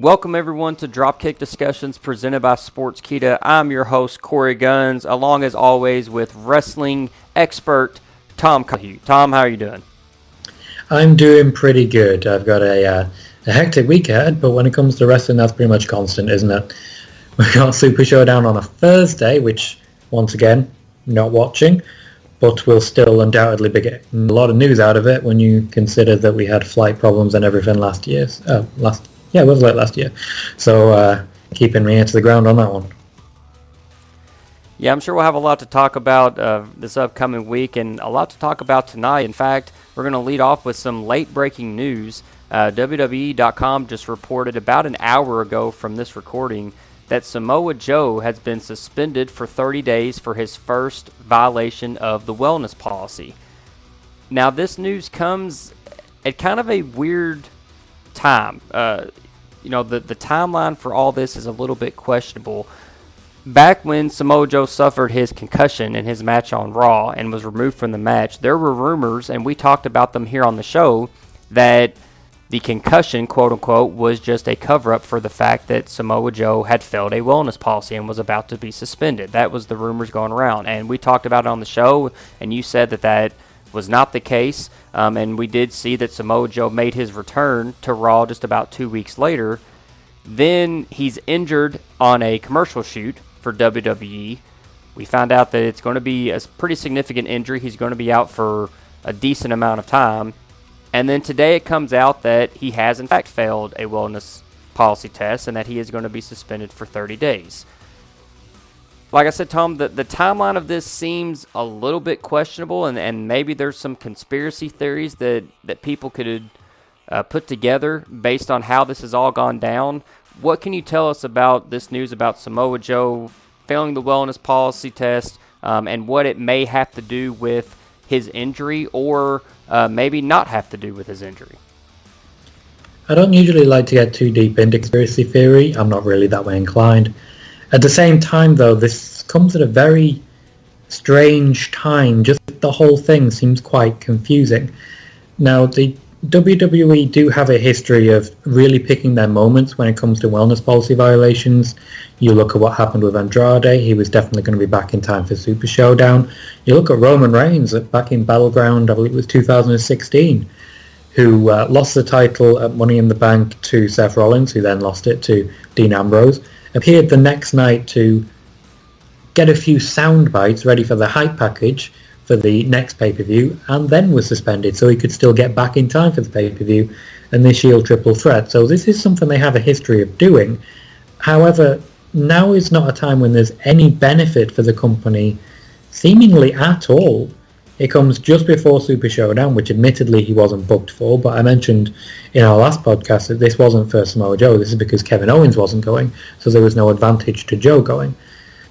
Welcome everyone to Dropkick DiSKussions presented by Sportskeeda. I'm your host, Korey Gunz, along as always with wrestling expert Tom Colohue. Tom, how are you doing? I'm doing pretty good. I've got a hectic week ahead, but when it comes to wrestling, that's pretty much constant, isn't it? We've got Super ShowDown on a Thursday, which, once again, not watching, but we'll still undoubtedly be getting a lot of news out of it when you consider that we had flight problems and everything last year. It was late last year. So keeping me to the ground on that one. Yeah, I'm sure we'll have a lot to talk about this upcoming week and a lot to talk about tonight. In fact, we're going to lead off with some late-breaking news. WWE.com just reported about an hour ago from this recording that Samoa Joe has been suspended for 30 days for his first violation of the wellness policy. Now, this news comes at kind of a weird time. The timeline for all this is a little bit questionable. Back when Samoa Joe suffered his concussion in his match on Raw and was removed from the match, there were rumors, and we talked about them here on the show, that the concussion, quote-unquote, was just a cover-up for the fact that Samoa Joe had failed a wellness policy and was about to be suspended. That was the rumors going around, and we talked about it on the show, and you said that was not the case, and we did see that Samoa Joe made his return to Raw just about 2 weeks later. Then he's injured on a commercial shoot for WWE. We found out that it's going to be a pretty significant injury. He's going to be out for a decent amount of time. And then today it comes out that he has in fact failed a wellness policy test and that he is going to be suspended for 30 days. Like I said, Tom, the timeline of this seems a little bit questionable, and maybe there's some conspiracy theories that people could put together based on how this has all gone down. What can you tell us about this news about Samoa Joe failing the wellness policy test and what it may have to do with his injury or maybe not have to do with his injury? I don't usually like to get too deep into conspiracy theory. I'm not really that way inclined. At the same time, though, this comes at a very strange time. Just the whole thing seems quite confusing. Now, the WWE do have a history of really picking their moments when it comes to wellness policy violations. You look at what happened with Andrade. He was definitely going to be back in time for Super ShowDown. You look at Roman Reigns back in Battleground, I believe it was 2016, who lost the title at Money in the Bank to Seth Rollins, who then lost it to Dean Ambrose. Appeared the next night to get a few sound bites ready for the hype package for the next pay-per-view, and then was suspended so he could still get back in time for the pay-per-view and the Shield triple threat. So this is something they have a history of doing. However, now is not a time when there's any benefit for the company, seemingly at all. It comes just before Super ShowDown, which admittedly he wasn't booked for, but I mentioned in our last podcast that this wasn't for Samoa Joe. This is because Kevin Owens wasn't going, so there was no advantage to Joe going.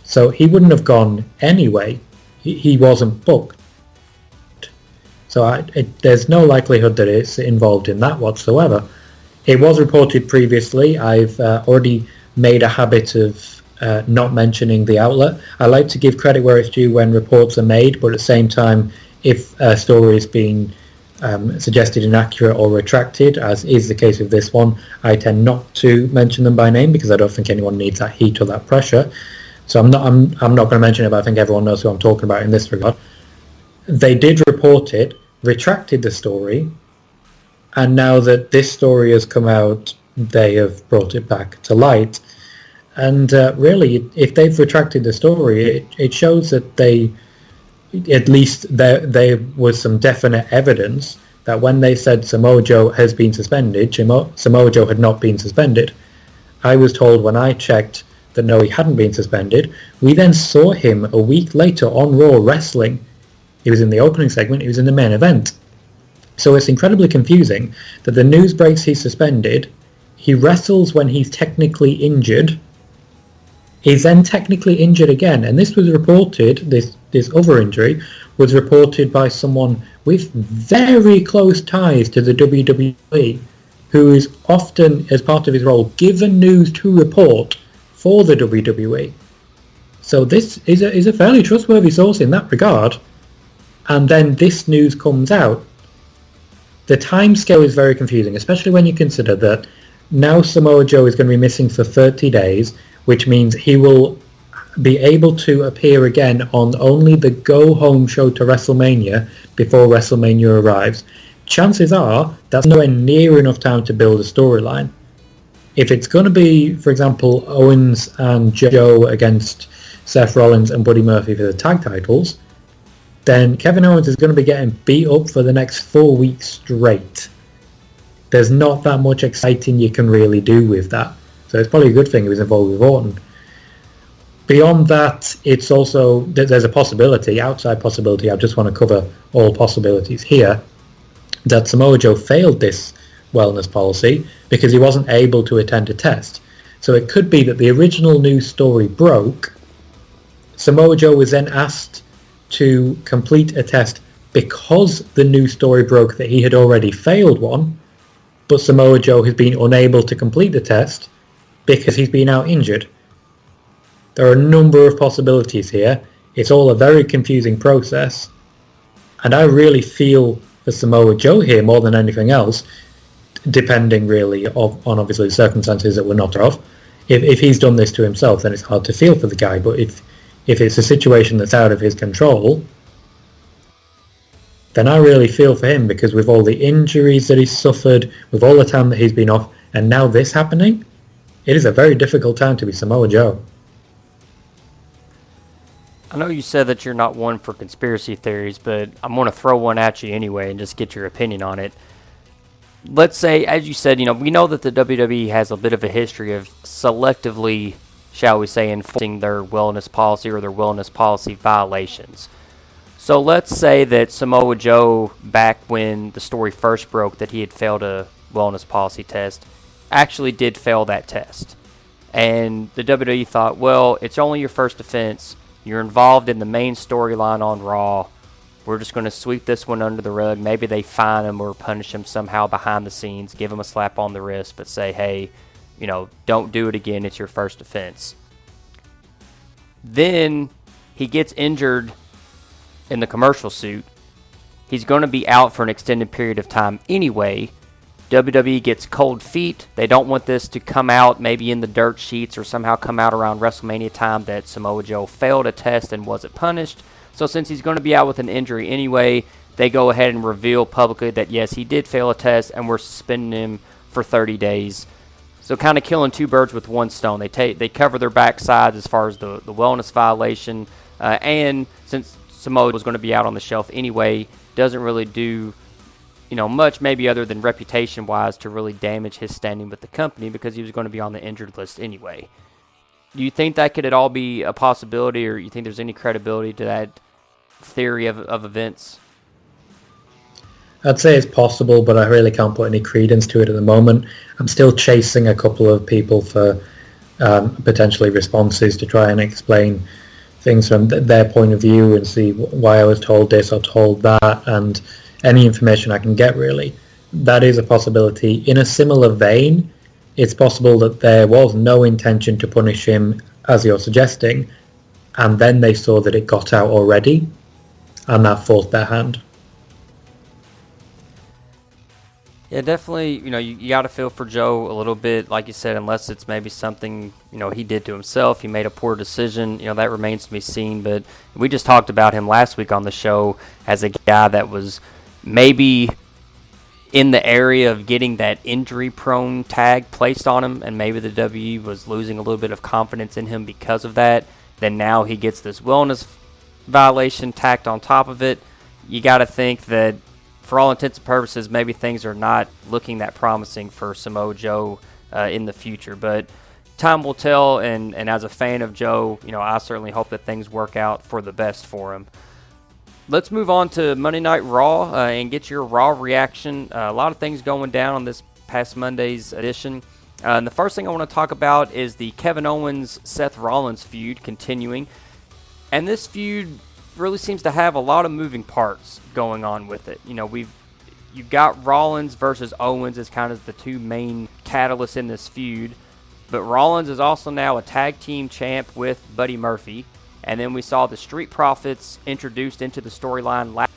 So he wouldn't have gone anyway. He wasn't booked. So there's no likelihood that it's involved in that whatsoever. It was reported previously. I've already made a habit of not mentioning the outlet. I like to give credit where it's due when reports are made, but at the same time, if a story is being suggested inaccurate or retracted, as is the case with this one, I tend not to mention them by name because I don't think anyone needs that heat or that pressure. So I'm not going to mention it, but I think everyone knows who I'm talking about in this regard. They did report it, retracted the story, and now that this story has come out, they have brought it back to light. And really, if they've retracted the story, it shows that at least there was some definite evidence that when they said Samoa Joe has been suspended, Samoa Joe had not been suspended. I was told when I checked that no, he hadn't been suspended. We then saw him a week later on Raw wrestling. He was in the opening segment, he was in the main event. So it's incredibly confusing that the news breaks he's suspended, he wrestles when he's technically injured, he's then technically injured again, and this was reported, this other injury, was reported by someone with very close ties to the WWE, who is often, as part of his role, given news to report for the WWE. So this is a fairly trustworthy source in that regard, and then this news comes out. The timescale is very confusing, especially when you consider that Now Samoa Joe is going to be missing for 30 days, which means he will be able to appear again on only the go-home show to WrestleMania before WrestleMania arrives. Chances are that's nowhere near enough time to build a storyline. If it's going to be, for example, Owens and Joe against Seth Rollins and Buddy Murphy for the tag titles, then Kevin Owens is going to be getting beat up for the next 4 weeks straight. There's not that much exciting you can really do with that. So it's probably a good thing he was involved with Orton. Beyond that, it's also, there's a possibility, outside possibility, I just want to cover all possibilities here, that Samoa Joe failed this wellness policy because he wasn't able to attend a test. So it could be that the original news story broke. Samoa Joe was then asked to complete a test because the news story broke that he had already failed one, but Samoa Joe has been unable to complete the test because he's been out injured. There are a number of possibilities here. It's all a very confusing process, and I really feel for Samoa Joe here more than anything else, depending really on obviously the circumstances that we're not of. If he's done this to himself, then it's hard to feel for the guy, but if it's a situation that's out of his control, then I really feel for him, because with all the injuries that he's suffered, with all the time that he's been off, and now this happening, it is a very difficult time to be Samoa Joe. I know you said that you're not one for conspiracy theories, but I'm going to throw one at you anyway and just get your opinion on it. Let's say, as you said, we know that the WWE has a bit of a history of selectively, shall we say, enforcing their wellness policy or their wellness policy violations. So let's say that Samoa Joe, back when the story first broke that he had failed a wellness policy test, actually did fail that test. And the WWE thought, well, it's only your first offense. You're involved in the main storyline on Raw. We're just going to sweep this one under the rug. Maybe they fine him or punish him somehow behind the scenes, give him a slap on the wrist, but say, hey, don't do it again. It's your first offense. Then he gets injured in the commercial suit. He's going to be out for an extended period of time anyway. WWE gets cold feet. They don't want this to come out maybe in the dirt sheets or somehow come out around WrestleMania time that Samoa Joe failed a test and wasn't punished. So since he's going to be out with an injury anyway, they go ahead and reveal publicly that yes, he did fail a test and we're suspending him for 30 days. So kind of killing two birds with one stone. They cover their backsides as far as the wellness violation. And since Samoa was going to be out on the shelf anyway, doesn't really do much maybe other than reputation-wise to really damage his standing with the company because he was going to be on the injured list anyway. Do you think that could at all be a possibility, or you think there's any credibility to that theory of events? I'd say it's possible, but I really can't put any credence to it at the moment. I'm still chasing a couple of people for potentially responses to try and explain things from their point of view and see why I was told this or told that, and any information I can get, really. That is a possibility. In a similar vein, it's possible that there was no intention to punish him, as you're suggesting, and then they saw that it got out already, and that forced their hand. Yeah, definitely, you got to feel for Joe a little bit, like you said, unless it's maybe something, he did to himself. He made a poor decision. That remains to be seen. But we just talked about him last week on the show as a guy that was maybe in the area of getting that injury-prone tag placed on him, and maybe the WWE was losing a little bit of confidence in him because of that. Then now he gets this wellness violation tacked on top of it. You got to think that, for all intents and purposes, maybe things are not looking that promising for Samoa Joe in the future. But time will tell, and as a fan of Joe, I certainly hope that things work out for the best for him. Let's move on to Monday Night Raw and get your Raw reaction. A lot of things going down on this past Monday's edition. And the first thing I want to talk about is the Kevin Owens-Seth Rollins feud continuing. And this feud really seems to have a lot of moving parts going on with it. You've got Rollins versus Owens as kind of the two main catalysts in this feud. But Rollins is also now a tag team champ with Buddy Murphy. And then we saw the Street Profits introduced into the storyline last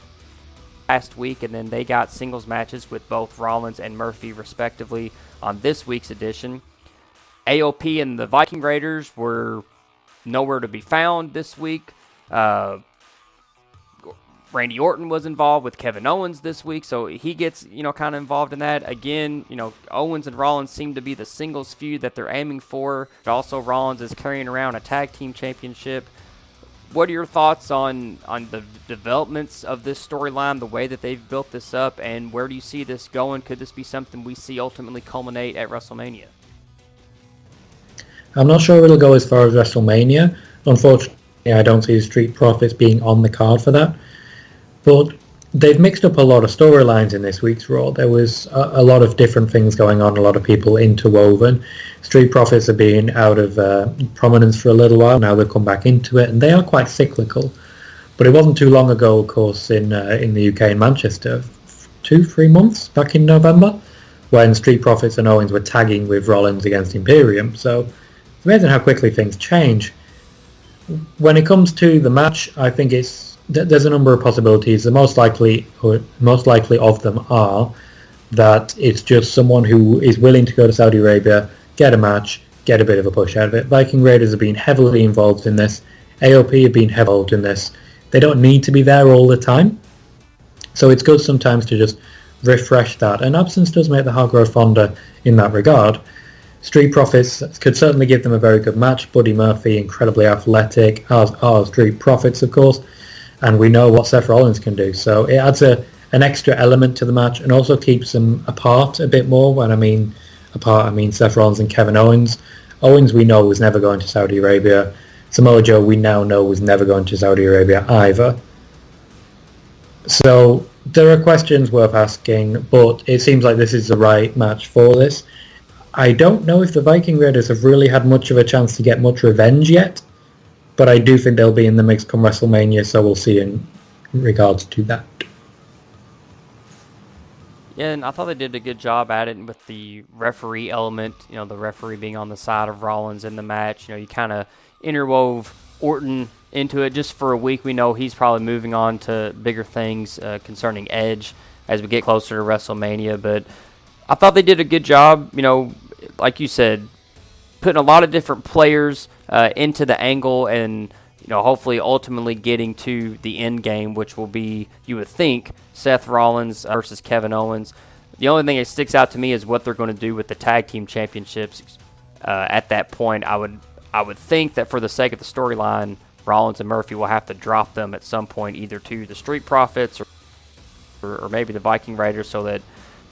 last week, and then they got singles matches with both Rollins and Murphy, respectively, on this week's edition. AOP and the Viking Raiders were nowhere to be found this week. Randy Orton was involved with Kevin Owens this week, so he gets, kind of involved in that. Again, Owens and Rollins seem to be the singles feud that they're aiming for. But also, Rollins is carrying around a tag team championship. What are your thoughts on the developments of this storyline, the way that they've built this up, and where do you see this going? Could this be something we see ultimately culminate at WrestleMania? I'm not sure it'll go as far as WrestleMania. Unfortunately, I don't see the Street Profits being on the card for that. But they've mixed up a lot of storylines in this week's Raw. There was a lot of different things going on, a lot of people interwoven. Street Profits have been out of prominence for a little while. Now they've come back into it, and they are quite cyclical. But it wasn't too long ago, of course, in the UK in Manchester, 2-3 months back in November, when Street Profits and Owens were tagging with Rollins against Imperium. So it's amazing how quickly things change. When it comes to the match, I think there's a number of possibilities. The most likely of them are that it's just someone who is willing to go to Saudi Arabia, get a match, get a bit of a push out of it. Viking Raiders have been heavily involved in this. AOP have been heavily involved in this. They don't need to be there all the time. So it's good sometimes to just refresh that. And absence does make the heart grow fonder in that regard. Street Profits could certainly give them a very good match. Buddy Murphy, incredibly athletic, as are Street Profits, of course. And we know what Seth Rollins can do. So it adds an extra element to the match and also keeps them apart a bit more. When I mean apart, I mean Seth Rollins and Kevin Owens. Owens, we know, was never going to Saudi Arabia. Samoa Joe, we now know, was never going to Saudi Arabia either. So there are questions worth asking, but it seems like this is the right match for this. I don't know if the Viking Raiders have really had much of a chance to get much revenge yet. But I do think they'll be in the mix come WrestleMania, so we'll see in regards to that. Yeah, and I thought they did a good job at it with the referee element, the referee being on the side of Rollins in the match. You kind of interwove Orton into it just for a week. We know he's probably moving on to bigger things concerning Edge as we get closer to WrestleMania. But I thought they did a good job, like you said, putting a lot of different players into the angle and, hopefully ultimately getting to the end game, which will be, you would think, Seth Rollins versus Kevin Owens. The only thing that sticks out to me is what they're going to do with the tag team championships. At that point, I would think that for the sake of the storyline, Rollins and Murphy will have to drop them at some point, either to the Street Profits or maybe the Viking Raiders, so that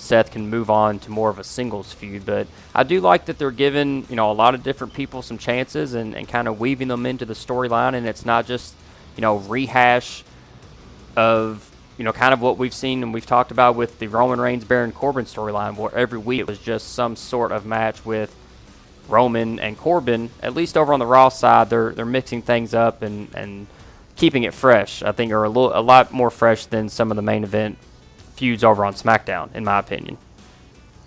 Seth can move on to more of a singles feud. But I do like that they're giving, a lot of different people some chances and kind of weaving them into the storyline, and it's not just, rehash of, kind of what we've seen and we've talked about with the Roman Reigns Baron Corbin storyline, where every week it was just some sort of match with Roman and Corbin. At least over on the Raw side, they're mixing things up and keeping it fresh. I think are a lot more fresh than some of the main event feuds over on SmackDown, in my opinion.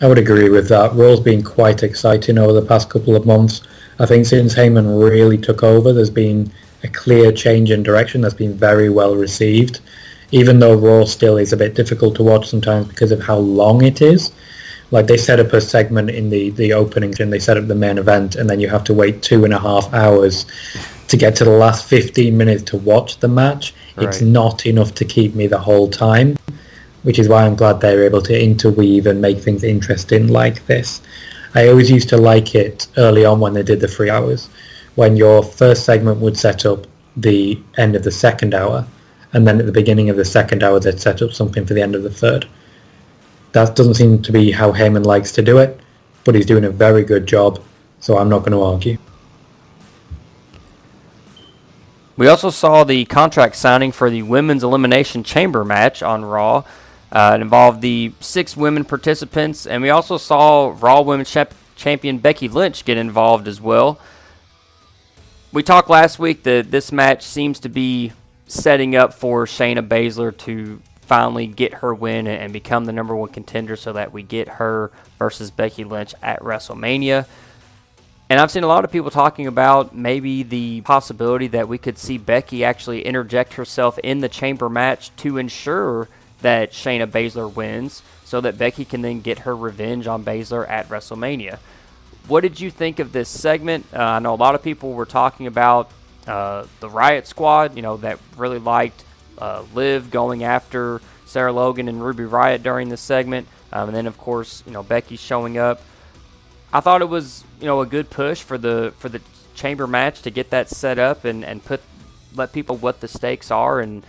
I would agree with that. Raw's been quite exciting over the past couple of months. I think since Heyman really took over, there's been a clear change in direction that's been very well received. Even though Raw still is a bit difficult to watch sometimes because of how long it is. Like, they set up a segment in the opening and they set up the main event, and then you have to wait 2.5 hours to get to the last 15 minutes to watch the match. Right. It's not enough to keep me the whole time, which is why I'm glad they're able to interweave and make things interesting like this. I always used to like it early on when they did the 3 hours, when your first segment would set up the end of the second hour, and then at the beginning of the second hour they'd set up something for the end of the third. That doesn't seem to be how Heyman likes to do it, but he's doing a very good job, so I'm not going to argue. We also saw the contract signing for the Women's Elimination Chamber match on Raw. It involved the 6 women participants, and we also saw Raw Women's Champion Becky Lynch get involved as well. We talked last week that this match seems to be setting up for Shayna Baszler to finally get her win and become the number 1 contender, so that we get her versus Becky Lynch at WrestleMania. And I've seen a lot of people talking about maybe the possibility that we could see Becky actually interject herself in the chamber match to ensure that Shayna Baszler wins so that Becky can then get her revenge on Baszler at WrestleMania. What did you think of this segment? I know a lot of people were talking about the Riot Squad, that really liked Liv going after Sarah Logan and Ruby Riott during this segment. And then, of course, Becky showing up. I thought it was, a good push for the chamber match to get that set up and let people what the stakes are and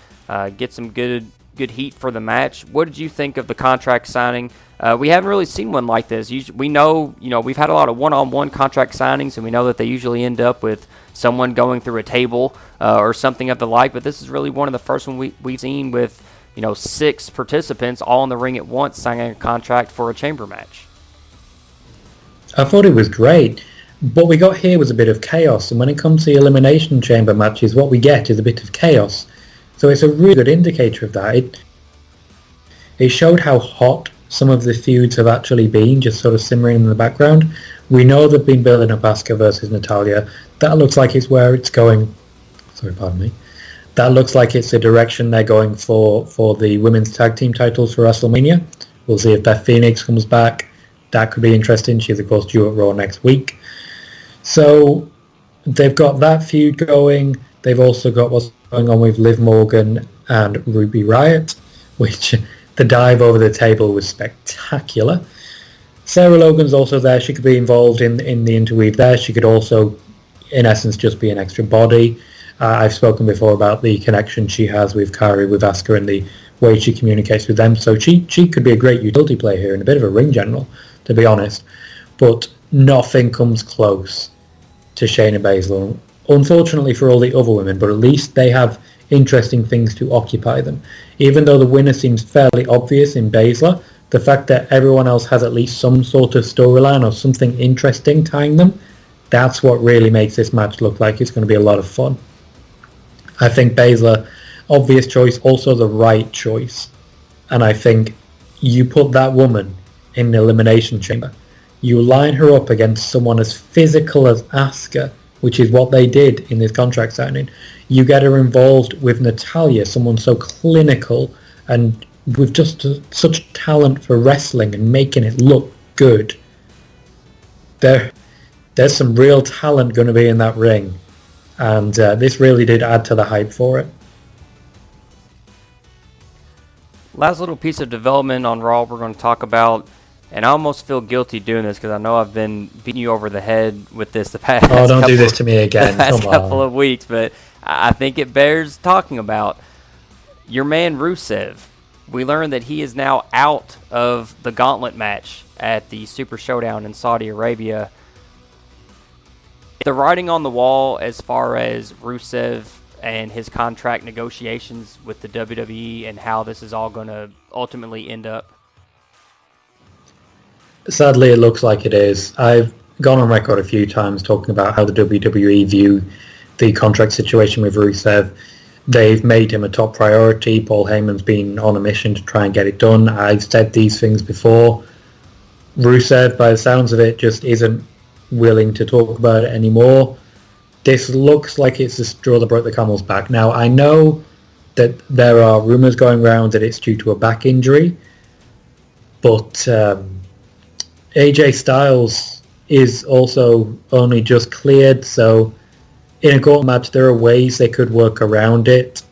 get some good heat for the match. What did you think of the contract signing? We haven't really seen one like this. We know, we've had a lot of one-on-one contract signings, and we know that they usually end up with someone going through a table or something of the like, but this is really one of the first one we've seen with, 6 participants all in the ring at once signing a contract for a chamber match. I thought it was great. What we got here was a bit of chaos, and when it comes to the Elimination Chamber matches, what we get is a bit of chaos. So it's a really good indicator of that. It showed how hot some of the feuds have actually been, just sort of simmering in the background. We know they've been building up Asuka versus Natalya. That looks like it's where it's going. Sorry, pardon me. That looks like it's the direction they're going for the women's tag team titles for WrestleMania. We'll see if Beth Phoenix comes back. That could be interesting. She's, of course, due at Raw next week. So they've got that feud going. They've also got what's going on with Liv Morgan and Ruby Riott, which the dive over the table was spectacular. Sarah Logan's also there. She could be involved in the interweave there. She could also, in essence, just be an extra body. I've spoken before about the connection she has with Kairi, with Asuka, and the way she communicates with them. So she could be a great utility player here and a bit of a ring general, to be honest. But nothing comes close to Shayna Baszler. Unfortunately for all the other women, but at least they have interesting things to occupy them. Even though the winner seems fairly obvious in Baszler, the fact that everyone else has at least some sort of storyline or something interesting tying them, that's what really makes this match look like it's going to be a lot of fun. I think Baszler, obvious choice, also the right choice. And I think you put that woman in the Elimination Chamber, you line her up against someone as physical as Asuka, which is what they did in this contract signing. You get her involved with Natalya, someone so clinical and with just such talent for wrestling and making it look good. There's some real talent going to be in that ring, and this really did add to the hype for it. Last little piece of development on Raw we're going to talk about, and I almost feel guilty doing this because I know I've been beating you over the head with this the past don't do this to me again. couple of weeks, but I think it bears talking about. Your man Rusev, we learned that he is now out of the gauntlet match at the Super ShowDown in Saudi Arabia. The writing on the wall as far as Rusev and his contract negotiations with the WWE and how this is all going to ultimately end up. Sadly, it looks like it is. I've gone on record a few times talking about how the WWE view the contract situation with Rusev. They've made him a top priority. Paul Heyman's been on a mission to try and get it done. I've said these things before. Rusev, by the sounds of it, just isn't willing to talk about it anymore. This looks like it's the straw that broke the camel's back. Now, I know that there are rumours going around that it's due to a back injury, but AJ Styles is also only just cleared, so in a gauntlet match there are ways they could work around it.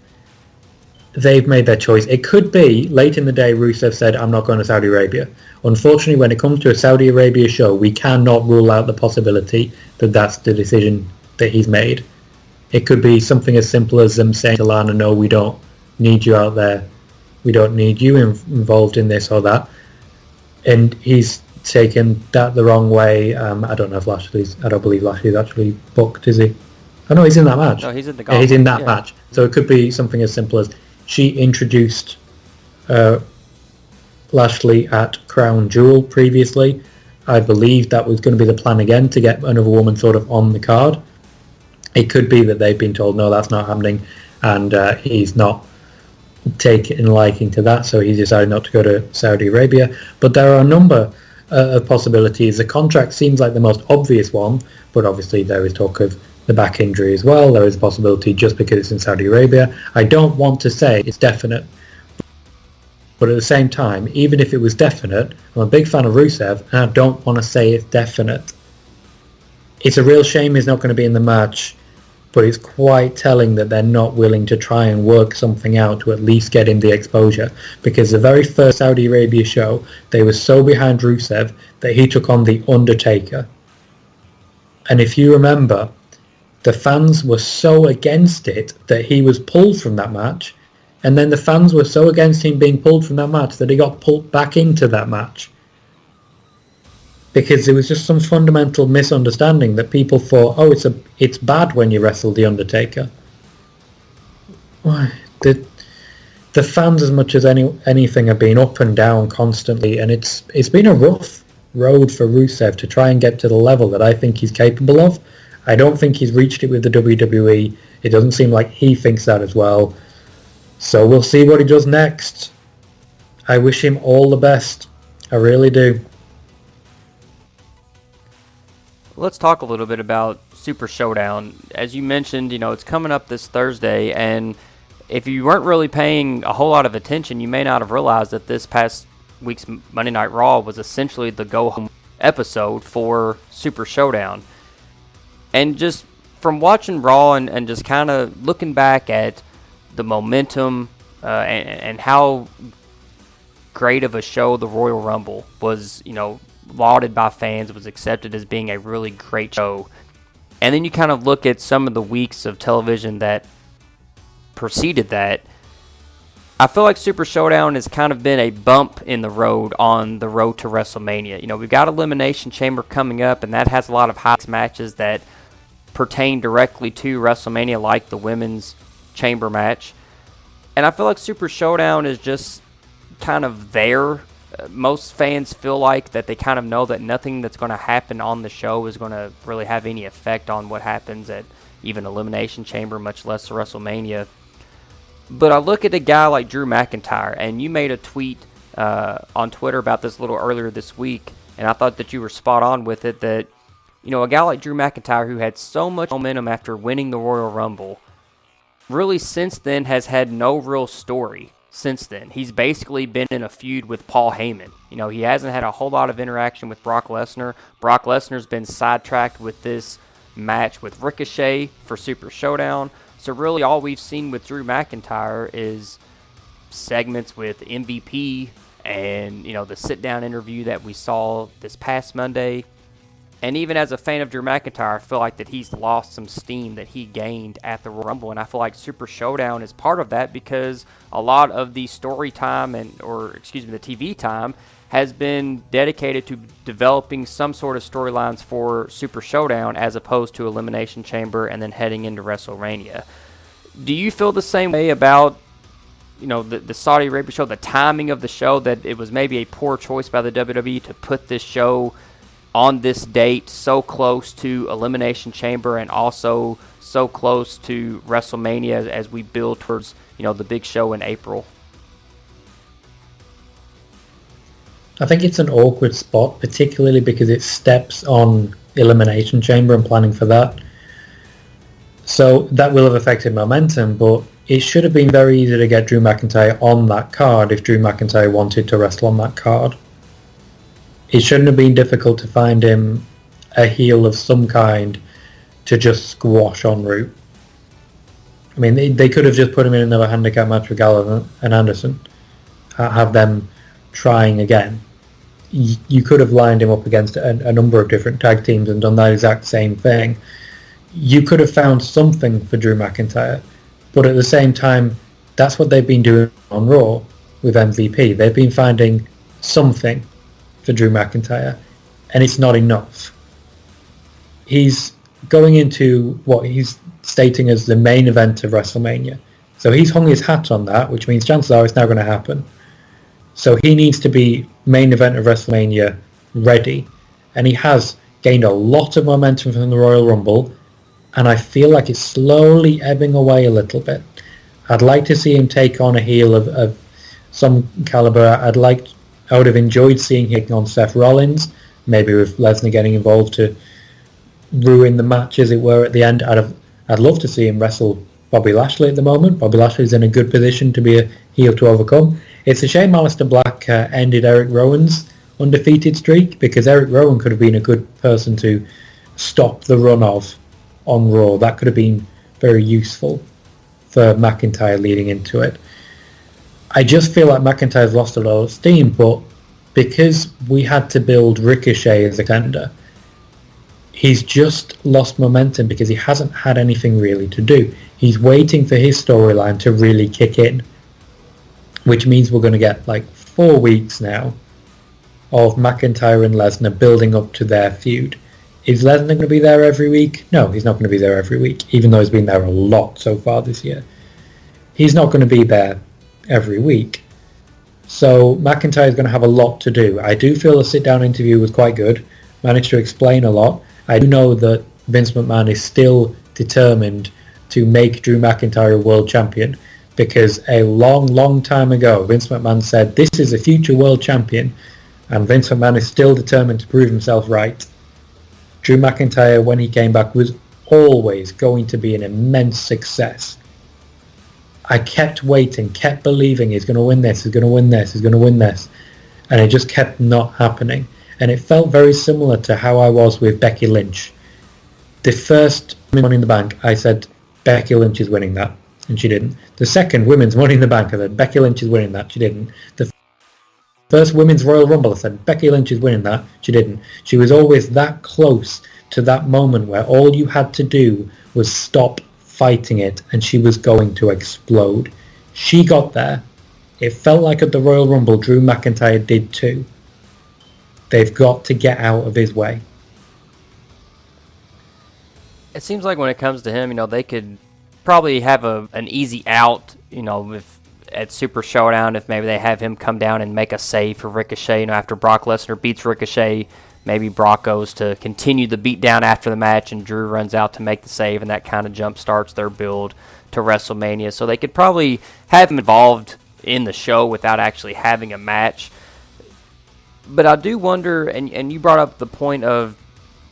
They've made their choice. It could be, late in the day, Rusev said, I'm not going to Saudi Arabia. Unfortunately, when it comes to a Saudi Arabia show, we cannot rule out the possibility that that's the decision that he's made. It could be something as simple as them saying to Lana, no, we don't need you out there. We don't need you involved in this or that. And he's taken that the wrong way. I don't know if I don't believe Lashley's actually booked, is he? Oh no, he's in that match. No, he's in the gauntlet. He's in that match. So it could be something as simple as she introduced Lashley at Crown Jewel previously. I believe that was going to be the plan again, to get another woman sort of on the card. It could be that they've been told, no, that's not happening, and he's not taking liking to that, so he decided not to go to Saudi Arabia. But there are a number of possibilities. The contract seems like the most obvious one, but obviously there is talk of the back injury as well. There is a possibility just because it's in Saudi Arabia. I don't want to say it's definite, But at the same time, even if it was definite, I'm a big fan of Rusev, and I don't want to say it's definite. It's a real shame he's not going to be in the match, but it's quite telling that they're not willing to try and work something out to at least get him the exposure. Because the very first Saudi Arabia show, they were so behind Rusev that he took on The Undertaker. And if you remember, the fans were so against it that he was pulled from that match. And then the fans were so against him being pulled from that match that he got pulled back into that match. Because there was just some fundamental misunderstanding that people thought, oh, it's bad when you wrestle The Undertaker. Why? The fans, as much as anything, have been up and down constantly, and it's been a rough road for Rusev to try and get to the level that I think he's capable of. I don't think he's reached it with the WWE. It doesn't seem like he thinks that as well. So we'll see what he does next. I wish him all the best. I really do. Let's talk a little bit about Super ShowDown. As you mentioned, it's coming up this Thursday, and if you weren't really paying a whole lot of attention, you may not have realized that this past week's Monday Night Raw was essentially the go-home episode for Super ShowDown. And just from watching Raw and just kind of looking back at the momentum and how great of a show the Royal Rumble was, lauded by fans, was accepted as being a really great show. And then you kind of look at some of the weeks of television that preceded that. I feel like Super ShowDown has kind of been a bump in the road on the road to WrestleMania. We've got Elimination Chamber coming up, and that has a lot of high matches that pertain directly to WrestleMania, like the women's chamber match. And I feel like Super ShowDown is just kind of there. Most fans feel like that they kind of know that nothing that's going to happen on the show is going to really have any effect on what happens at even Elimination Chamber, much less WrestleMania. But I look at a guy like Drew McIntyre, and you made a tweet on Twitter about this a little earlier this week, and I thought that you were spot on with it, that a guy like Drew McIntyre, who had so much momentum after winning the Royal Rumble, really since then has had no real story. Since then, he's basically been in a feud with Paul Heyman. He hasn't had a whole lot of interaction with Brock Lesnar. Brock Lesnar's been sidetracked with this match with Ricochet for Super ShowDown. So really all we've seen with Drew McIntyre is segments with MVP and, the sit-down interview that we saw this past Monday. And even as a fan of Drew McIntyre, I feel like that he's lost some steam that he gained at the Royal Rumble, and I feel like Super ShowDown is part of that, because a lot of the story time the TV time has been dedicated to developing some sort of storylines for Super ShowDown as opposed to Elimination Chamber and then heading into WrestleMania. Do you feel the same way about the Saudi Arabia show, the timing of the show, that it was maybe a poor choice by the WWE to put this show on this date so close to Elimination Chamber and also so close to WrestleMania as we build towards, the big show in April? I think it's an awkward spot, particularly because it steps on Elimination Chamber and planning for that. So that will have affected momentum, but it should have been very easy to get Drew McIntyre on that card if Drew McIntyre wanted to wrestle on that card. It shouldn't have been difficult to find him a heel of some kind to just squash en route. I mean, they could have just put him in another handicap match with Gallagher and Anderson, have them trying again. You could have lined him up against a number of different tag teams and done that exact same thing. You could have found something for Drew McIntyre, but at the same time, that's what they've been doing on Raw with MVP. They've been finding something for Drew McIntyre, and it's not enough. He's going into what he's stating as the main event of WrestleMania. So he's hung his hat on that, which means chances are it's now going to happen. So he needs to be main event of WrestleMania ready, and he has gained a lot of momentum from the Royal Rumble, and I feel like it's slowly ebbing away a little bit. I'd like to see him take on a heel of some caliber. I would have enjoyed seeing him on Seth Rollins, maybe with Lesnar getting involved to ruin the match, as it were, at the end. I'd love to see him wrestle Bobby Lashley at the moment. Bobby Lashley's in a good position to be a heel to overcome. It's a shame Aleister Black ended Eric Rowan's undefeated streak, because Eric Rowan could have been a good person to stop the run of on Raw. That could have been very useful for McIntyre leading into it. I just feel like McIntyre's lost a lot of steam, but because we had to build Ricochet as a contender, he's just lost momentum because he hasn't had anything really to do. He's waiting for his storyline to really kick in, which means we're going to get like 4 weeks now of McIntyre and Lesnar building up to their feud. Is Lesnar going to be there every week? No, he's not going to be there every week, even though he's been there a lot so far this year. He's not going to be there every week. So McIntyre is going to have a lot to do. I do feel the sit-down interview was quite good, managed to explain a lot. I do know that Vince McMahon is still determined to make Drew McIntyre a world champion, because a long, long time ago, Vince McMahon said, this is a future world champion, and Vince McMahon is still determined to prove himself right. Drew McIntyre, when he came back, was always going to be an immense success. I kept waiting, kept believing he's going to win this, he's going to win this, he's going to win this, and it just kept not happening. And it felt very similar to how I was with Becky Lynch. The first Money in the Bank, I said, Becky Lynch is winning that, and she didn't. The second Women's Money in the Bank, I said, Becky Lynch is winning that, she didn't. The first Women's Royal Rumble, I said, Becky Lynch is winning that, she didn't. She was always that close to that moment where all you had to do was stop fighting it, and she was going to explode. She got there. It felt like at the Royal Rumble, Drew McIntyre did too. They've got to get out of his way. It seems like when it comes to him, they could probably have an easy out, if at Super ShowDown, if maybe they have him come down and make a save for Ricochet, after Brock Lesnar beats Ricochet, maybe Brock goes to continue the beatdown after the match and Drew runs out to make the save, and that kind of jump starts their build to WrestleMania. So they could probably have him involved in the show without actually having a match. But I do wonder, and you brought up the point of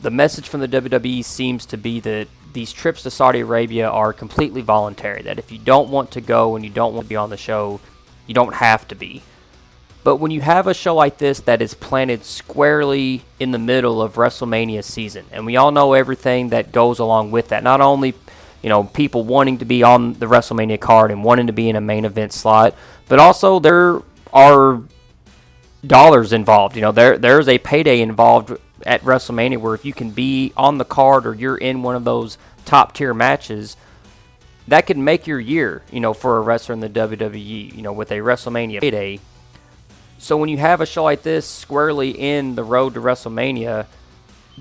the message from the WWE seems to be that these trips to Saudi Arabia are completely voluntary, that if you don't want to go and you don't want to be on the show, you don't have to be. But when you have a show like this that is planted squarely in the middle of WrestleMania season, and we all know everything that goes along with that, not only people wanting to be on the WrestleMania card and wanting to be in a main event slot, but also there are dollars involved. There's a payday involved at WrestleMania where if you can be on the card or you're in one of those top tier matches, that could make your year, for a wrestler in the WWE, with a WrestleMania payday. So when you have a show like this squarely in the road to WrestleMania,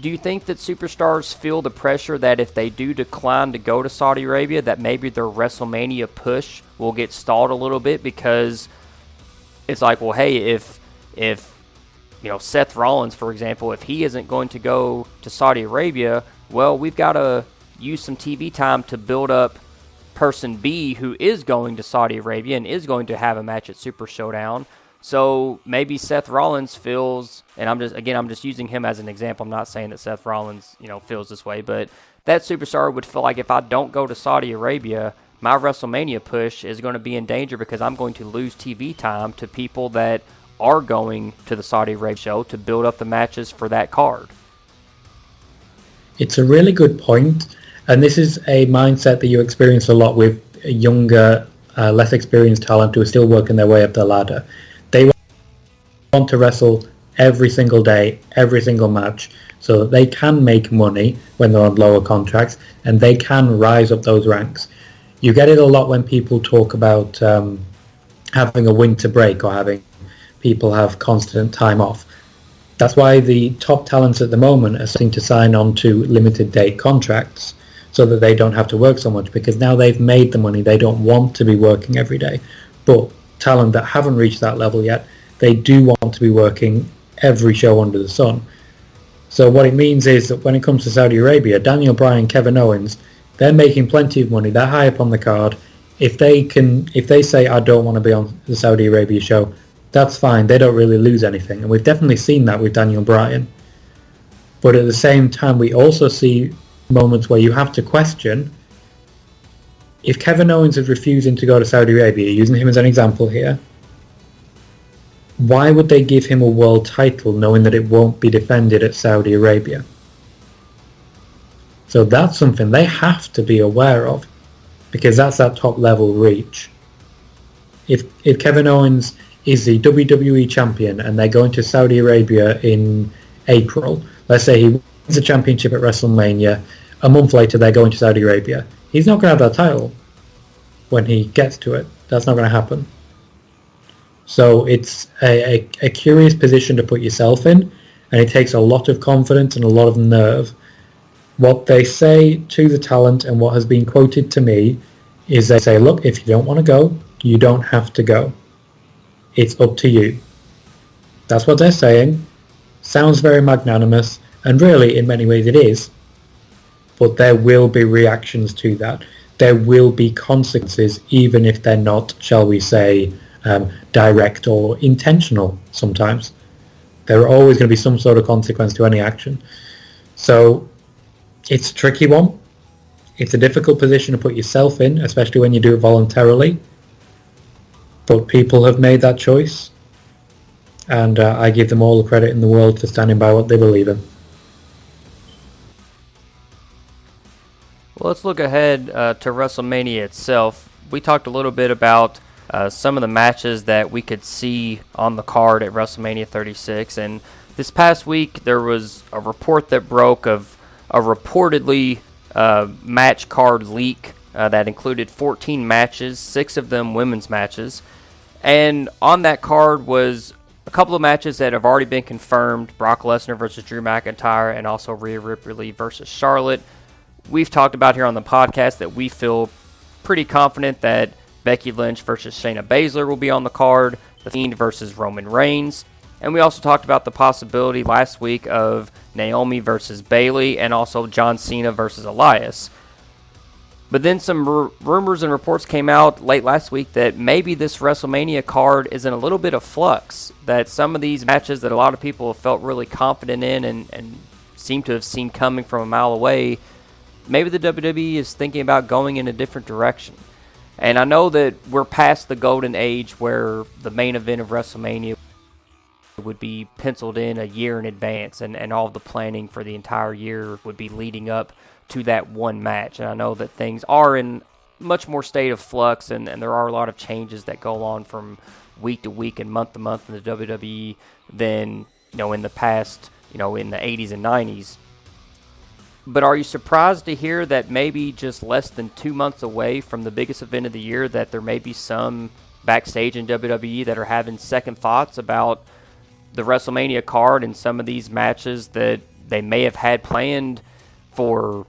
do you think that superstars feel the pressure that if they do decline to go to Saudi Arabia, that maybe their WrestleMania push will get stalled a little bit, because it's like, well, hey, if Seth Rollins, for example, if he isn't going to go to Saudi Arabia, well, we've got to use some TV time to build up person B who is going to Saudi Arabia and is going to have a match at Super ShowDown. So maybe Seth Rollins feels, and I'm just using him as an example. I'm not saying that Seth Rollins, feels this way, but that superstar would feel like if I don't go to Saudi Arabia, my WrestleMania push is going to be in danger because I'm going to lose TV time to people that are going to the Saudi Arabia show to build up the matches for that card. It's a really good point, and this is a mindset that you experience a lot with younger, less experienced talent who are still working their way up the ladder. They want to wrestle every single day, every single match, so that they can make money when they're on lower contracts, and they can rise up those ranks. You get it a lot when people talk about having a winter break or having people have constant time off. That's why the top talents at the moment are starting to sign on to limited date contracts so that they don't have to work so much, because now they've made the money, they don't want to be working every day. But talent that haven't reached that level yet, they do want to be working every show under the sun. So what it means is that when it comes to Saudi Arabia, Daniel Bryan, Kevin Owens, they're making plenty of money, they're high up on the card. If they say, I don't want to be on the Saudi Arabia show, that's fine, they don't really lose anything. And we've definitely seen that with Daniel Bryan. But at the same time, we also see moments where you have to question, if Kevin Owens is refusing to go to Saudi Arabia, using him as an example here, why would they give him a world title knowing that it won't be defended at Saudi Arabia? So that's something they have to be aware of, because that's that top level reach. If Kevin Owens is the WWE champion and they're going to Saudi Arabia in April, let's say he wins the championship at WrestleMania, a month later they're going to Saudi Arabia, he's not going to have that title when he gets to it. That's not going to happen. So it's a curious position to put yourself in, and it takes a lot of confidence and a lot of nerve. What they say to the talent, and what has been quoted to me, is they say, look, if you don't want to go, you don't have to go. It's up to you. That's what they're saying. Sounds very magnanimous, and really, in many ways, it is. But there will be reactions to that. There will be consequences, even if they're not, shall we say, direct or intentional sometimes. There are always going to be some sort of consequence to any action. So it's a tricky one. It's a difficult position to put yourself in, especially when you do it voluntarily. But people have made that choice, and I give them all the credit in the world for standing by what they believe in. Well, let's look ahead to WrestleMania itself. We talked a little bit about some of the matches that we could see on the card at WrestleMania 36, and this past week there was a report that broke of a reportedly match card leak that included 14 matches, 6 of them women's matches, and on that card was a couple of matches that have already been confirmed: Brock Lesnar versus Drew McIntyre, and also Rhea Ripley versus Charlotte. We've talked about here on the podcast that we feel pretty confident that Becky Lynch versus Shayna Baszler will be on the card, The Fiend versus Roman Reigns, and we also talked about the possibility last week of Naomi versus Bayley, and also John Cena versus Elias. But then some rumors and reports came out late last week that maybe this WrestleMania card is in a little bit of flux, that some of these matches that a lot of people have felt really confident in and seem to have seen coming from a mile away, maybe the WWE is thinking about going in a different direction. And I know that we're past the golden age where the main event of WrestleMania would be penciled in a year in advance, and all of the planning for the entire year would be leading up to that one match. And I know that things are in much more state of flux, and there are a lot of changes that go on from week to week and month to month in the WWE than, in the past, in the 80s and 90s. But are you surprised to hear that maybe just less than 2 months away from the biggest event of the year, that there may be some backstage in WWE that are having second thoughts about the WrestleMania card and some of these matches that they may have had planned for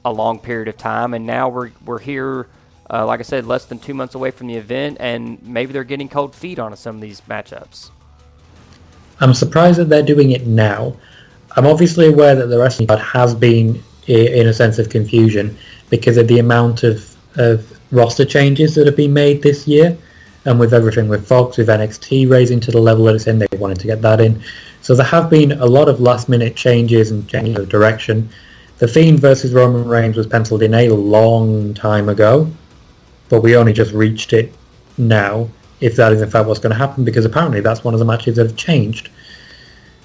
a long period of time, and now we're here, like I said, less than 2 months away from the event, and maybe they're getting cold feet on some of these matchups? I'm surprised that they're doing it now. I'm obviously aware that the wrestling card has been in a sense of confusion because of the amount of roster changes that have been made this year, and with everything with Fox, with NXT raising to the level that it's in, they wanted to get that in. So there have been a lot of last-minute changes and changes of direction. The Fiend versus Roman Reigns was penciled in a long time ago, but we only just reached it now, if that is in fact what's going to happen, because apparently that's one of the matches that have changed.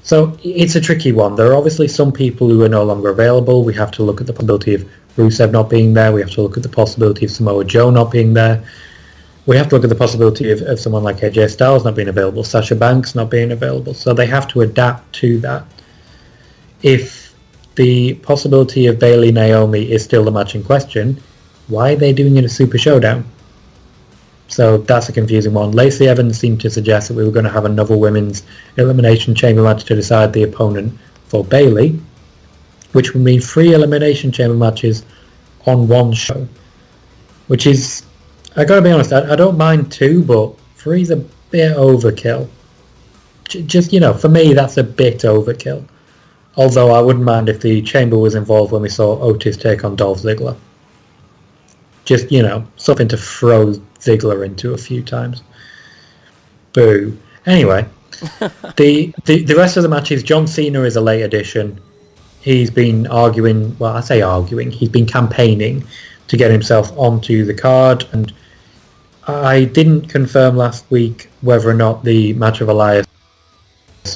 So it's a tricky one. There are obviously some people who are no longer available. We have to look at the possibility of Rusev not being there. We have to look at the possibility of Samoa Joe not being there. We have to look at the possibility of someone like AJ Styles not being available, Sasha Banks not being available. So they have to adapt to that. If the possibility of Bayley Naomi is still the match in question, why are they doing it a Super ShowDown? So that's a confusing one. Lacey Evans seemed to suggest that we were going to have another women's Elimination Chamber match to decide the opponent for Bayley, which would mean 3 Elimination Chamber matches on one show, which is, I gotta be honest, I don't mind 2, but 3's a bit overkill. Just, for me, that's a bit overkill. Although I wouldn't mind if the Chamber was involved when we saw Otis take on Dolph Ziggler. Just, something to throw Ziggler into a few times. Boo. Anyway, the rest of the matches, John Cena is a late addition. He's been he's been campaigning to get himself onto the card, and I didn't confirm last week whether or not the match of Elias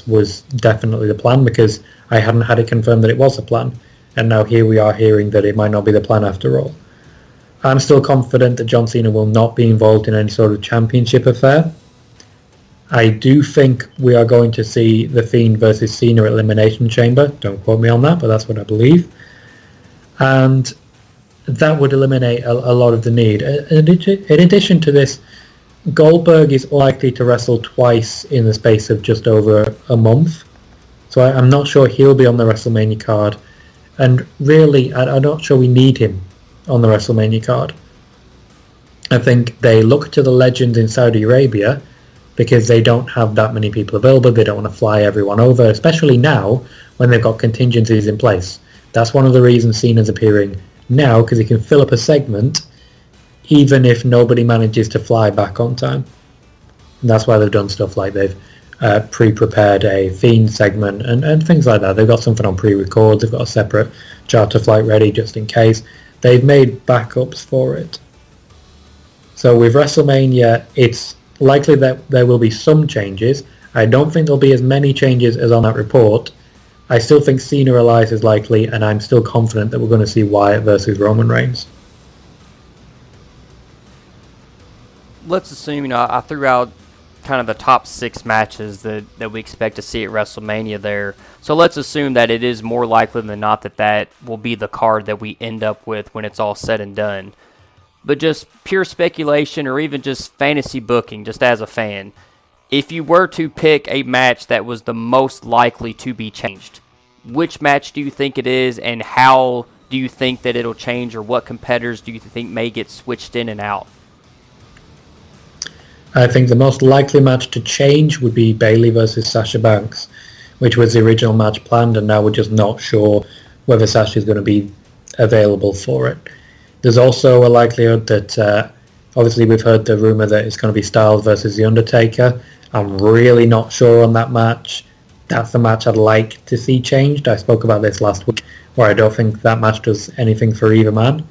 was definitely the plan, because I hadn't had it confirmed that it was a plan. And now here we are hearing that it might not be the plan after all. I'm still confident that John Cena will not be involved in any sort of championship affair. I do think we are going to see The Fiend versus Cena at Elimination Chamber. Don't quote me on that, but that's what I believe. And that would eliminate a lot of the need. In addition to this, Goldberg is likely to wrestle twice in the space of just over a month. So I'm not sure he'll be on the WrestleMania card. And really, I'm not sure we need him on the WrestleMania card. I think they look to the legends in Saudi Arabia because they don't have that many people available. They don't want to fly everyone over, especially now when they've got contingencies in place. That's one of the reasons Cena's appearing now, because he can fill up a segment even if nobody manages to fly back on time. And that's why they've done stuff like they've pre-prepared a Fiend segment and things like that. They've got something on pre-record. They've got a separate charter flight ready just in case. They've made backups for it. So with WrestleMania, it's likely that there will be some changes. I don't think there'll be as many changes as on that report. I still think Cena Elias is likely, and I'm still confident that we're going to see Wyatt versus Roman Reigns. Let's assume, I threw out kind of the top 6 matches that we expect to see at WrestleMania there. So let's assume that it is more likely than not that will be the card that we end up with when it's all said and done. But just pure speculation, or even just fantasy booking, just as a fan, if you were to pick a match that was the most likely to be changed, which match do you think it is, and how do you think that it'll change, or what competitors do you think may get switched in and out? I think the most likely match to change would be Bayley versus Sasha Banks, which was the original match planned, and now we're just not sure whether Sasha is going to be available for it. There's also a likelihood that, obviously we've heard the rumour that it's going to be Styles versus The Undertaker. I'm really not sure on that match. That's the match I'd like to see changed. I spoke about this last week, where I don't think that match does anything for either man.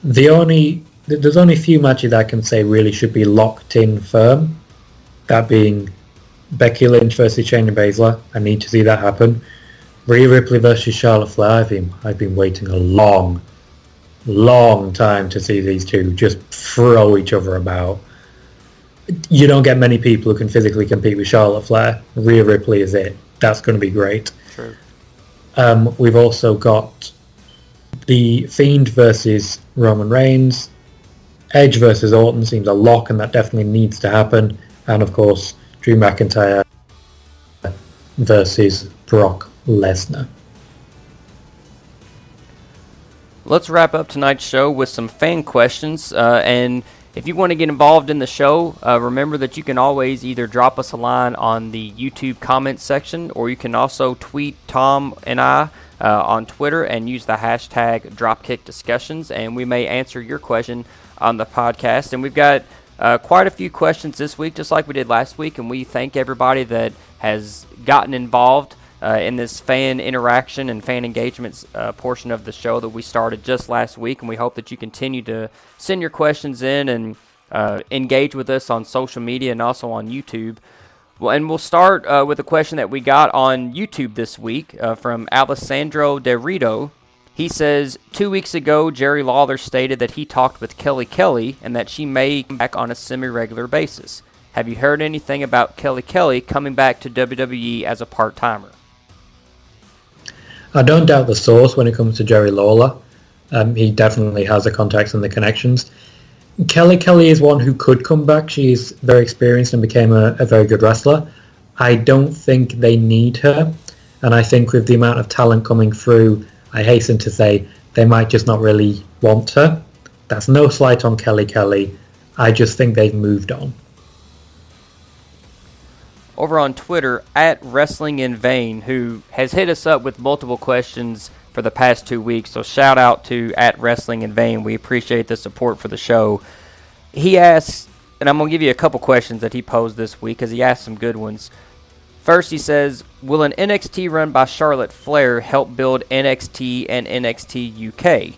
There's only a few matches I can say really should be locked in firm. That being Becky Lynch versus Shayna Baszler. I need to see that happen. Rhea Ripley versus Charlotte Flair. I've been waiting a long time to see these two just throw each other about. You don't get many people who can physically compete with Charlotte Flair. Rhea Ripley is it. That's going to be great. True. We've also got the Fiend versus Roman Reigns. Edge versus Orton seems a lock, and that definitely needs to happen. And of course, Drew McIntyre versus Brock Lesnar. Let's wrap up tonight's show with some fan questions. And if you want to get involved in the show, remember that you can always either drop us a line on the YouTube comments section, or you can also tweet Tom and I on Twitter and use the hashtag Dropkick DiSKussions, and we may answer your question on the podcast. And we've got quite a few questions this week, just like we did last week, and we thank everybody that has gotten involved in this fan interaction and fan engagement portion of the show that we started just last week, and we hope that you continue to send your questions in and engage with us on social media and also on YouTube. Well, and we'll start with a question that we got on YouTube this week from Alessandro De Rito. He says, 2 weeks ago, Jerry Lawler stated that he talked with Kelly Kelly and that she may come back on a semi-regular basis. Have you heard anything about Kelly Kelly coming back to WWE as a part-timer? I don't doubt the source when it comes to Jerry Lawler. He definitely has the contacts and the connections. Kelly Kelly is one who could come back. She's very experienced and became a very good wrestler. I don't think they need her. And I think with the amount of talent coming through, I hasten to say they might just not really want her. That's no slight on Kelly Kelly. I just think they've moved on. Over on Twitter, at Wrestling in Vain, who has hit us up with multiple questions for the past 2 weeks. So shout out to at Wrestling in Vain. We appreciate the support for the show. He asks, and I'm going to give you a couple questions that he posed this week because he asked some good ones. First, he says, will an NXT run by Charlotte Flair help build NXT and NXT UK?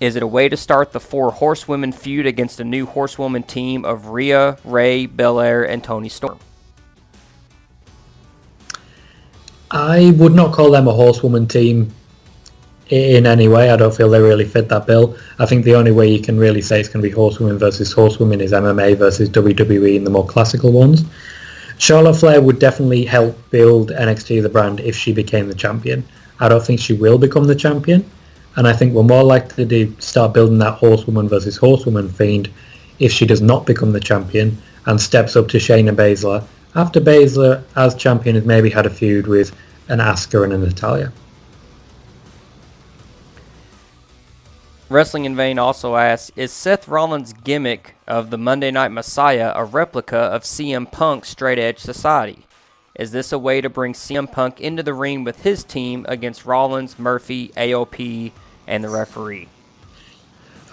Is it a way to start the 4 horsewomen feud against a new horsewoman team of Rhea, Ray, Belair, and Toni Storm? I would not call them a horsewoman team in any way. I don't feel they really fit that bill. I think the only way you can really say it's going to be horsewomen versus horsewomen is MMA versus WWE in the more classical ones. Charlotte Flair would definitely help build NXT the brand if she became the champion. I don't think she will become the champion, and I think we're more likely to start building that horsewoman versus horsewoman fiend if she does not become the champion and steps up to Shayna Baszler after Baszler as champion has maybe had a feud with an Asuka and a Natalya. Wrestling in Vain also asks, is Seth Rollins' gimmick of the Monday Night Messiah a replica of CM Punk's Straight Edge Society? Is this a way to bring CM Punk into the ring with his team against Rollins, Murphy, AOP, and the referee?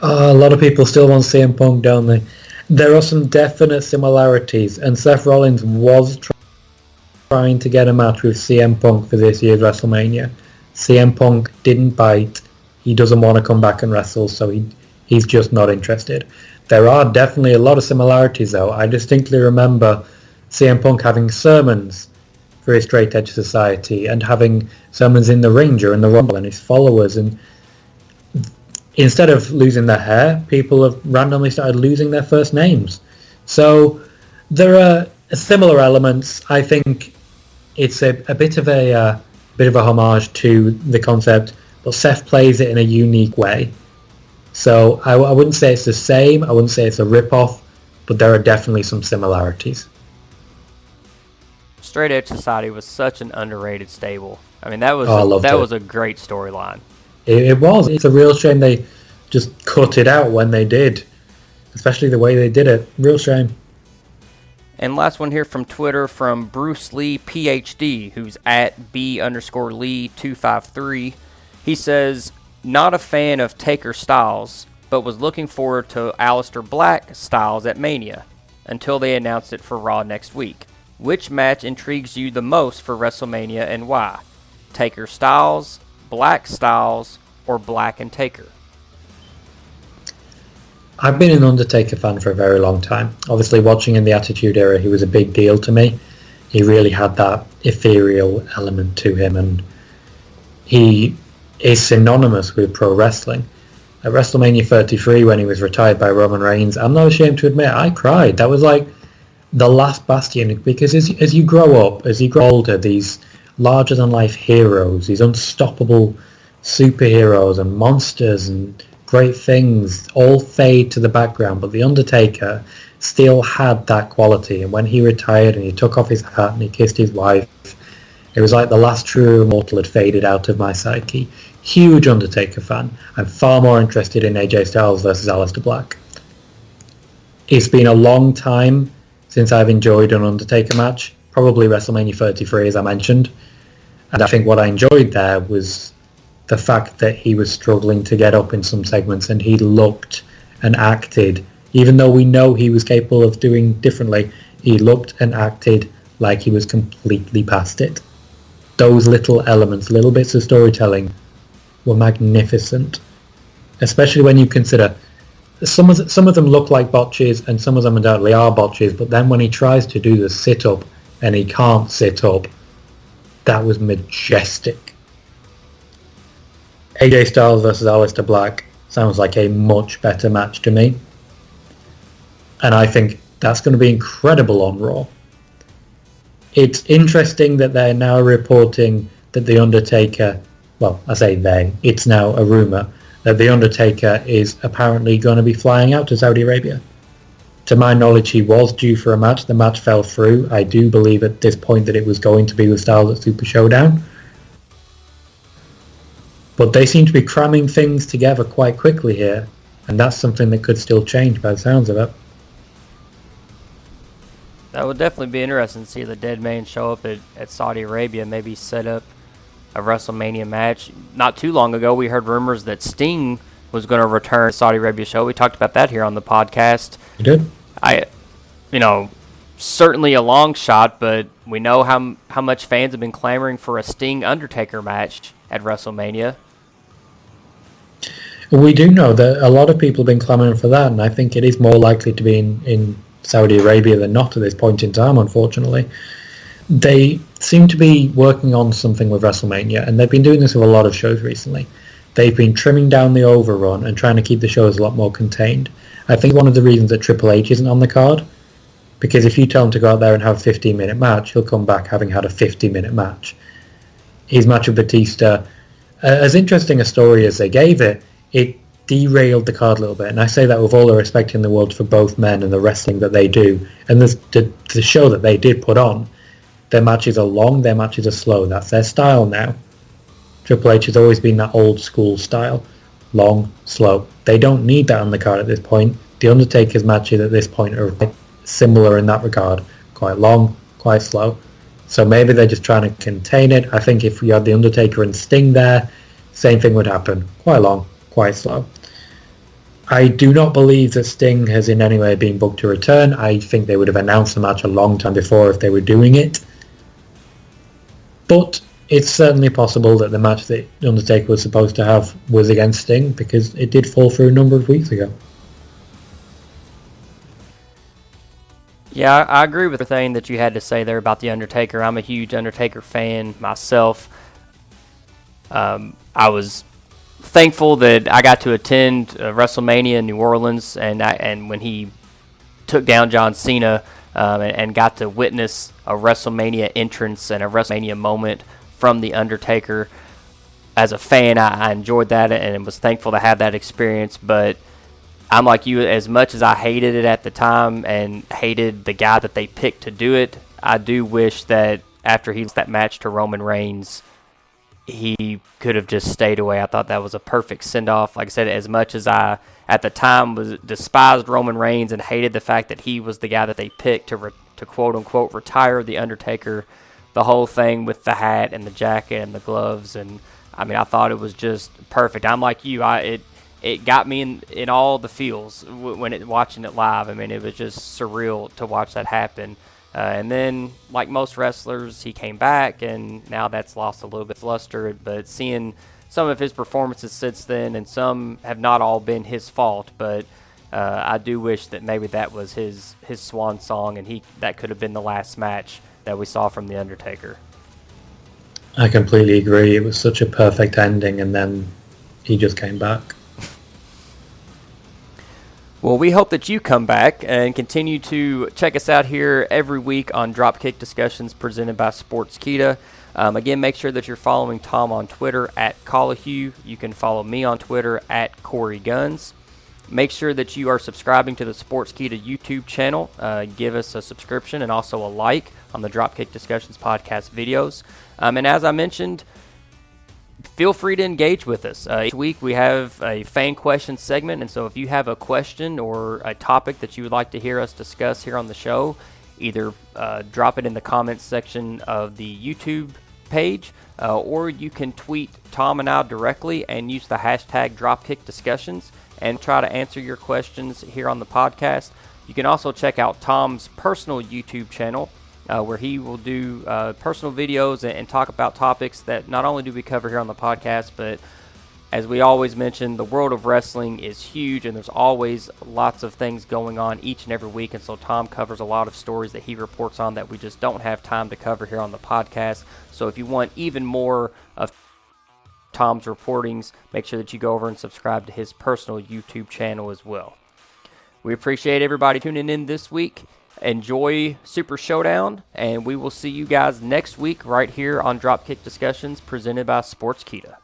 A lot of people still want CM Punk, don't they? There are some definite similarities, and Seth Rollins was trying to get a match with CM Punk for this year's WrestleMania. CM Punk didn't bite. He doesn't want to come back and wrestle, so he's just not interested. There are definitely a lot of similarities, though. I distinctly remember CM Punk having sermons for his Straight Edge Society and having sermons in the ring during the Rumble and his followers, and instead of losing their hair, people have randomly started losing their first names. So there are similar elements. I think it's a bit of a homage to the concept, but Seth plays it in a unique way. So I wouldn't say it's the same. I wouldn't say it's a rip-off, but there are definitely some similarities. Straight Edge Society was such an underrated stable. I mean, that was a great storyline. It was. It's a real shame they just cut it out when they did, especially the way they did it. Real shame. And last one here from Twitter from Bruce Lee PhD, who's at B_Lee253. He says, not a fan of Taker Styles, but was looking forward to Aleister Black Styles at Mania until they announced it for Raw next week. Which match intrigues you the most for WrestleMania and why? Taker Styles, Black Styles, or Black and Taker? I've been an Undertaker fan for a very long time. Obviously, watching in the Attitude Era, he was a big deal to me. He really had that ethereal element to him, and he is synonymous with pro wrestling. At WrestleMania 33, when he was retired by Roman Reigns, I'm not ashamed to admit, I cried. That was like the last bastion, because as you grow up, as you grow older, these larger-than-life heroes, these unstoppable superheroes and monsters and great things all fade to the background, but The Undertaker still had that quality. And when he retired and he took off his hat and he kissed his wife, it was like the last true immortal had faded out of my psyche. Huge Undertaker fan. I'm far more interested in AJ Styles versus Aleister Black. It's been a long time since I've enjoyed an Undertaker match, probably WrestleMania 33 as I mentioned. And I think what I enjoyed there was the fact that he was struggling to get up in some segments, and he looked and acted, even though we know he was capable of doing differently, he looked and acted like he was completely past it. Those little elements, little bits of storytelling were magnificent, especially when you consider some of them look like botches and some of them undoubtedly are botches, but then when he tries to do the sit-up and he can't sit up, that was majestic. AJ Styles versus Aleister Black sounds like a much better match to me. And I think that's going to be incredible on Raw. It's interesting that they're now reporting that The Undertaker, well, I say they, it's now a rumour, that The Undertaker is apparently going to be flying out to Saudi Arabia. To my knowledge, he was due for a match. The match fell through. I do believe at this point that it was going to be with Styles at Super ShowDown. But they seem to be cramming things together quite quickly here, and that's something that could still change by the sounds of it. That would definitely be interesting to see the dead man show up at Saudi Arabia, maybe set up a WrestleMania match. Not too long ago, we heard rumors that Sting was going to return to Saudi Arabia show. We talked about that here on the podcast. You did? Certainly a long shot, but we know how much fans have been clamoring for a Sting Undertaker match at WrestleMania. We do know that a lot of people have been clamoring for that, and I think it is more likely to be in Saudi Arabia than not at this point in time, unfortunately. They seem to be working on something with WrestleMania, and they've been doing this with a lot of shows recently. They've been trimming down the overrun and trying to keep the shows a lot more contained. I think one of the reasons that Triple H isn't on the card, because if you tell him to go out there and have a 15-minute match, he'll come back having had a 50-minute match. His match with Batista, as interesting a story as they gave it, it derailed the card a little bit. And I say that with all the respect in the world for both men and the wrestling that they do. And the show that they did put on, their matches are long, their matches are slow. That's their style now. Triple H has always been that old school style. Long, slow. They don't need that on the card at this point. The Undertaker's matches at this point are quite similar in that regard. Quite long, quite slow. So maybe they're just trying to contain it. I think if we had The Undertaker and Sting there, same thing would happen. Quite long, quite slow. I do not believe that Sting has in any way been booked to return. I think they would have announced the match a long time before if they were doing it. But it's certainly possible that the match that Undertaker was supposed to have was against Sting, because it did fall through a number of weeks ago. Yeah, I agree with everything that you had to say there about The Undertaker. I'm a huge Undertaker fan myself. I was thankful that I got to attend WrestleMania in New Orleans, and when he took down John Cena, and got to witness a WrestleMania entrance and a WrestleMania moment from The Undertaker. As a fan, I enjoyed that and was thankful to have that experience, but I'm like you, as much as I hated it at the time and hated the guy that they picked to do it, I do wish that after he lost that match to Roman Reigns, he could have just stayed away. I thought that was a perfect send-off. Like I said, as much as I, at the time, was despised Roman Reigns and hated the fact that he was the guy that they picked to quote-unquote retire The Undertaker, the whole thing with the hat and the jacket and the gloves, and I mean, I thought it was just perfect. I'm like you. It got me in all the feels when watching it live. I mean, it was just surreal to watch that happen. And then, like most wrestlers, he came back, and now that's lost a little bit of luster. But seeing some of his performances since then, and some have not all been his fault, but I do wish that maybe that was his swan song, and that could have been the last match that we saw from The Undertaker. I completely agree. It was such a perfect ending, and then he just came back. Well, we hope that you come back and continue to check us out here every week on Dropkick DiSKussions presented by Sportskeeda. Again, make sure that you're following Tom on Twitter at Colohue. You can follow me on Twitter at Korey Gunz. Make sure that you are subscribing to the Sportskeeda YouTube channel. Give us a subscription and also a like on the Dropkick DiSKussions podcast videos. And as I mentioned, feel free to engage with us. Each week we have a fan question segment, and so if you have a question or a topic that you would like to hear us discuss here on the show, either drop it in the comments section of the YouTube page, or you can tweet Tom and I directly and use the hashtag Dropkick DiSKussions and try to answer your questions here on the podcast. You can also check out Tom's personal YouTube channel, where he will do personal videos and talk about topics that not only do we cover here on the podcast, but as we always mention, the world of wrestling is huge, and there's always lots of things going on each and every week, and so Tom covers a lot of stories that he reports on that we just don't have time to cover here on the podcast. So if you want even more of Tom's reportings, make sure that you go over and subscribe to his personal YouTube channel as well. We appreciate everybody tuning in this week. Enjoy Super ShowDown, and we will see you guys next week right here on Dropkick DiSKussions presented by Sportskeeda.